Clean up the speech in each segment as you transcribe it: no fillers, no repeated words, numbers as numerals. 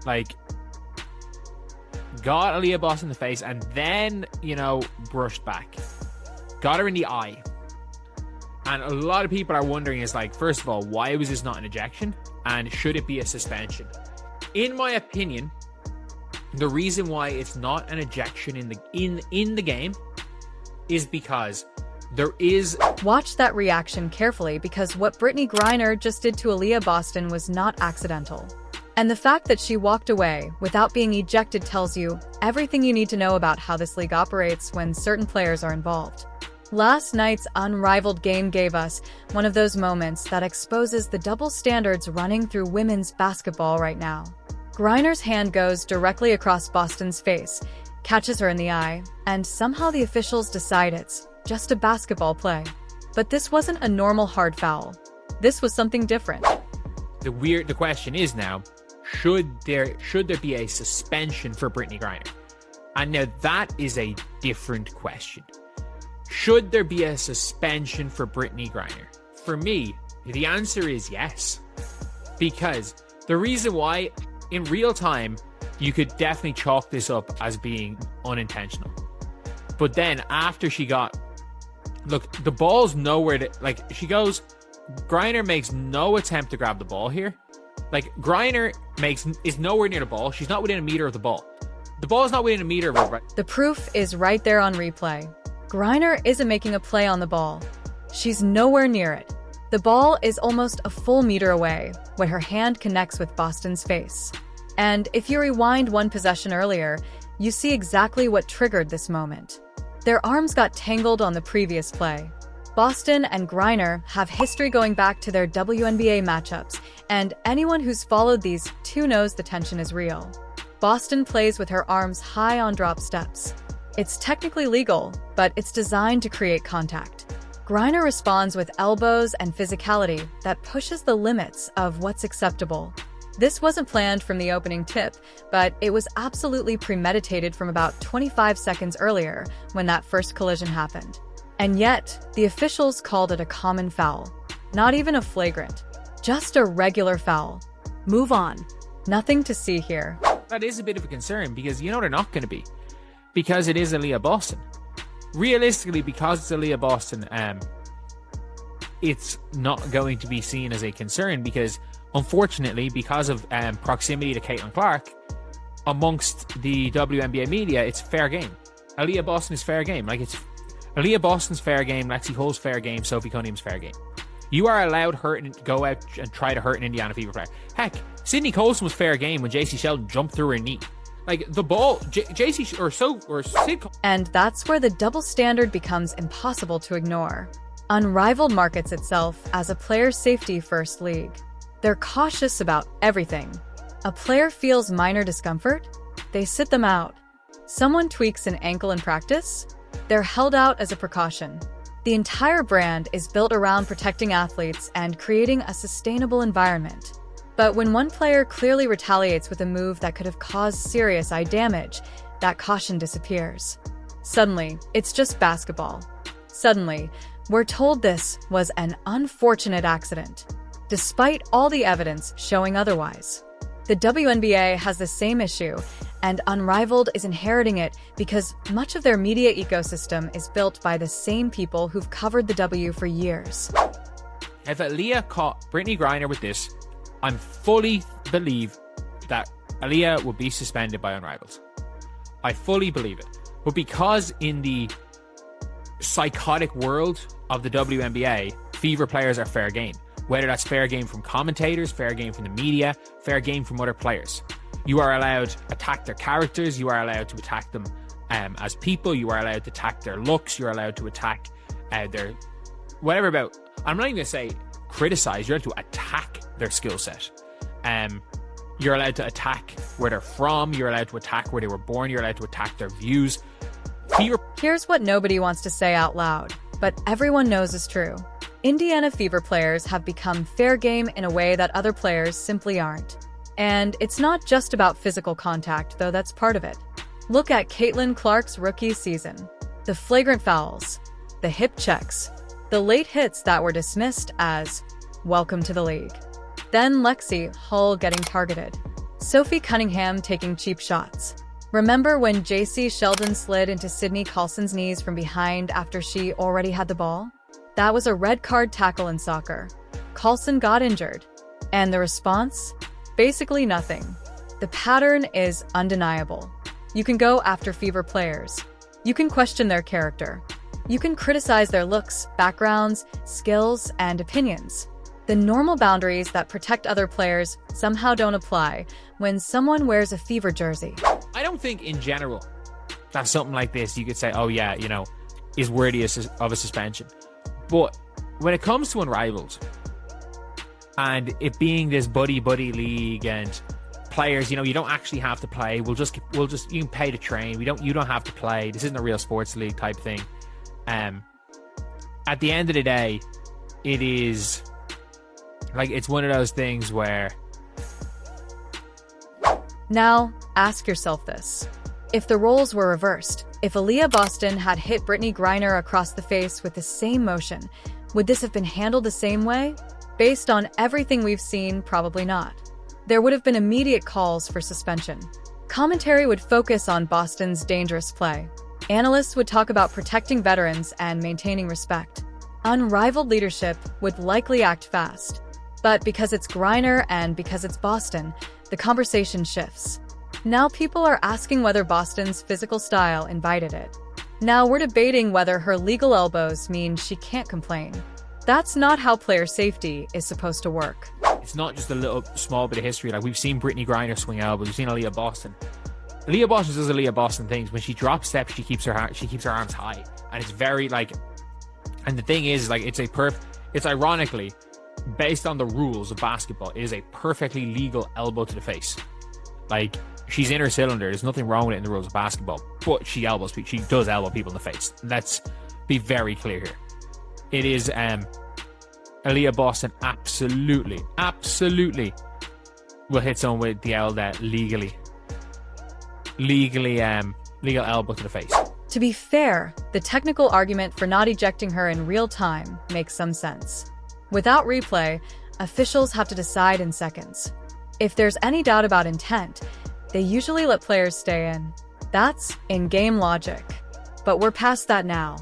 like, got Aaliyah Boss in the face and then, brushed back. Got her in the eye. And a lot of people are wondering is like, first of all, why was this not an ejection? And should it be a suspension? In my opinion, the reason why it's not an ejection in the game is because there is... Watch that reaction carefully, because what Brittney Griner just did to Aaliyah Boston was not accidental. And the fact that she walked away without being ejected tells you everything you need to know about how this league operates when certain players are involved. Last night's Unrivaled game gave us one of those moments that exposes the double standards running through women's basketball right now. Griner's hand goes directly across Boston's face, catches her in the eye, and somehow the officials decide it's just a basketball play. But this wasn't a normal hard foul. This was something different. The question is now, should there be a suspension for Brittney Griner? And now that is a different question. Should there be a suspension for Brittney Griner? For me, the answer is yes. Because the reason why, in real time, you could definitely chalk this up as being unintentional. But then after she got... Look, the ball's nowhere to... Like, she goes... Griner makes no attempt to grab the ball here. Like, Griner is nowhere near the ball. She's not within a meter of the ball. The ball is not within a meter of her. The proof is right there on replay. Griner isn't making a play on the ball. She's nowhere near it. The ball is almost a full meter away when her hand connects with Boston's face. And if you rewind one possession earlier, you see exactly what triggered this moment. Their arms got tangled on the previous play. Boston and Griner have history going back to their WNBA matchups, and anyone who's followed these two knows the tension is real. Boston plays with her arms high on drop steps. It's technically legal, but it's designed to create contact. Griner responds with elbows and physicality that pushes the limits of what's acceptable. This wasn't planned from the opening tip, but it was absolutely premeditated from about 25 seconds earlier when that first collision happened. And yet, the officials called it a common foul. Not even a flagrant. Just a regular foul. Move on. Nothing to see here. That is a bit of a concern because they're not going to be. Because it is Aaliyah Boston. Realistically, because it's Aaliyah Boston, it's not going to be seen as a concern because, unfortunately, because of proximity to Caitlin Clark, amongst the WNBA media, it's fair game. Aaliyah Boston is fair game. Like, it's Aaliyah Boston's fair game, Lexi Hull's fair game, Sophie Cunningham's fair game. You are allowed to go out and try to hurt an Indiana Fever player. Heck, Sydney Colson was fair game when JC Sheldon jumped through her knee. Like, the ball, JC or Sid. And that's where the double standard becomes impossible to ignore. Unrivaled markets itself as a player safety first league. They're cautious about everything. A player feels minor discomfort, they sit them out. Someone tweaks an ankle in practice, they're held out as a precaution. The entire brand is built around protecting athletes and creating a sustainable environment. But when one player clearly retaliates with a move that could have caused serious eye damage, that caution disappears. Suddenly, it's just basketball. Suddenly, we're told this was an unfortunate accident, despite all the evidence showing otherwise. The WNBA has the same issue, and Unrivaled is inheriting it because much of their media ecosystem is built by the same people who've covered the W for years. If Aaliyah caught Brittney Griner with this, I fully believe that Aaliyah would be suspended by Unrivaled. I fully believe it. But because in the psychotic world of the WNBA, Fever players are fair game. Whether that's fair game from commentators, fair game from the media, fair game from other players. You are allowed to attack their characters, you are allowed to attack them as people, you are allowed to attack their looks, you're allowed to attack their... Whatever about... I'm not even going to say criticize, you're allowed to attack their skill set. You're allowed to attack where they're from, you're allowed to attack where they were born, you're allowed to attack their views. Here's what nobody wants to say out loud, but everyone knows is true. Indiana Fever players have become fair game in a way that other players simply aren't. And it's not just about physical contact, though that's part of it. Look at Caitlin Clark's rookie season. The flagrant fouls, the hip checks, the late hits that were dismissed as welcome to the league. Then Lexi Hull getting targeted. Sophie Cunningham taking cheap shots. Remember when JC Sheldon slid into Sydney Carlson's knees from behind after she already had the ball? That was a red card tackle in soccer. Carlson got injured. And the response? Basically nothing. The pattern is undeniable. You can go after fever players. You can question their character. You can criticize their looks, backgrounds, skills, and opinions. The normal boundaries that protect other players somehow don't apply when someone wears a fever jersey. I don't think in general that something like this you could say, oh yeah, is worthy of a suspension. But when it comes to Unrivaled and it being this buddy league and players, you don't actually have to play. We'll just you can pay to train. You don't have to play. This isn't a real sports league type thing. At the end of the day, it is like it's one of those things where. Now, ask yourself this. If the roles were reversed, if Aaliyah Boston had hit Brittney Griner across the face with the same motion, would this have been handled the same way? Based on everything we've seen, probably not. There would have been immediate calls for suspension. Commentary would focus on Boston's dangerous play. Analysts would talk about protecting veterans and maintaining respect. Unrivaled leadership would likely act fast. But because it's Griner and because it's Boston, the conversation shifts. Now people are asking whether Boston's physical style invited it. Now we're debating whether her legal elbows mean she can't complain. That's not how player safety is supposed to work. It's not just a little small bit of history. Like we've seen Brittney Griner swing elbows. We've seen Aaliyah Boston. Aaliyah Boston does Aaliyah Boston things. When she drops steps, she keeps her arms high, and it's very like. And the thing is, like, it's ironically based on the rules of basketball. It is a perfectly legal elbow to the face. Like she's in her cylinder. There's nothing wrong with it in the rules of basketball. But she does elbow people in the face. Let's be very clear here. It is Aaliyah Boston absolutely will hit someone with the LDAT legal elbow to the face. To be fair, the technical argument for not ejecting her in real time makes some sense. Without replay, officials have to decide in seconds. If there's any doubt about intent, they usually let players stay in. That's in-game logic. But we're past that now.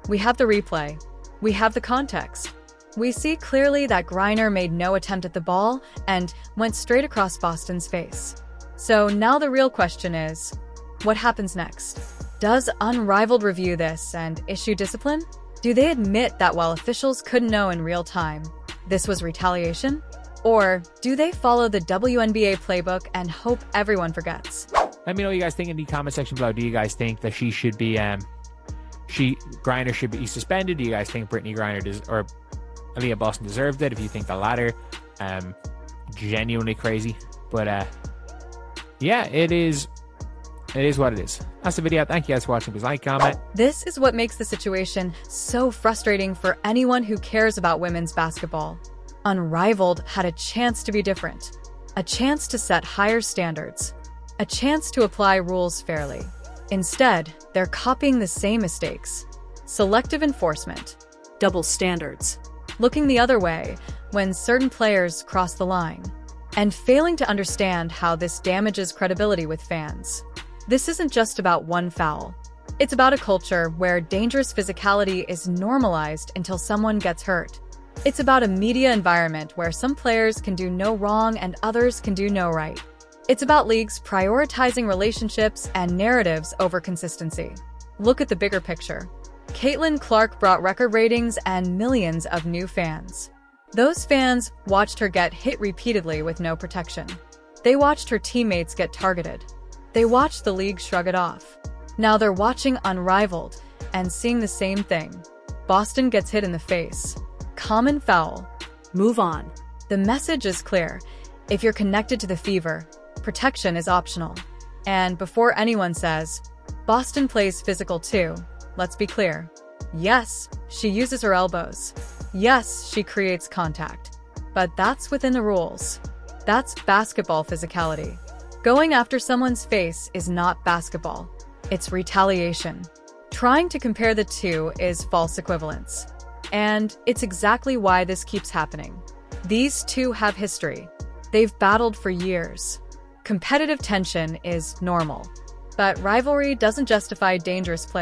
We have the replay. We have the context. We see clearly that Griner made no attempt at the ball and went straight across Boston's face. So now the real question is, what happens next? Does Unrivaled review this and issue discipline? Do they admit that while officials couldn't know in real time, this was retaliation? Or do they follow the WNBA playbook and hope everyone forgets? Let me know what you guys think in the comment section below. Do you guys think that she should be, Griner should be suspended? Do you guys think Brittney Griner or Aaliyah Boston deserved it? If you think the latter, genuinely crazy. But yeah, it is what it is. That's the video. Thank you guys for watching. Please like, comment. This is what makes the situation so frustrating for anyone who cares about women's basketball. Unrivaled had a chance to be different, a chance to set higher standards, a chance to apply rules fairly. Instead, they're copying the same mistakes. Selective enforcement, double standards, looking the other way when certain players cross the line, and failing to understand how this damages credibility with fans. This isn't just about one foul. It's about a culture where dangerous physicality is normalized until someone gets hurt. It's about a media environment where some players can do no wrong and others can do no right. It's about leagues prioritizing relationships and narratives over consistency. Look at the bigger picture. Caitlin Clark brought record ratings and millions of new fans. Those fans watched her get hit repeatedly with no protection. They watched her teammates get targeted. They watched the league shrug it off. Now they're watching Unrivaled and seeing the same thing. Boston gets hit in the face. Common foul. Move on. The message is clear. If you're connected to the fever, protection is optional. And before anyone says, Boston plays physical too, let's be clear. Yes, she uses her elbows. Yes, she creates contact. But that's within the rules. That's basketball physicality. Going after someone's face is not basketball. It's retaliation. Trying to compare the two is false equivalence. And it's exactly why this keeps happening. These two have history. They've battled for years. Competitive tension is normal. But rivalry doesn't justify dangerous play.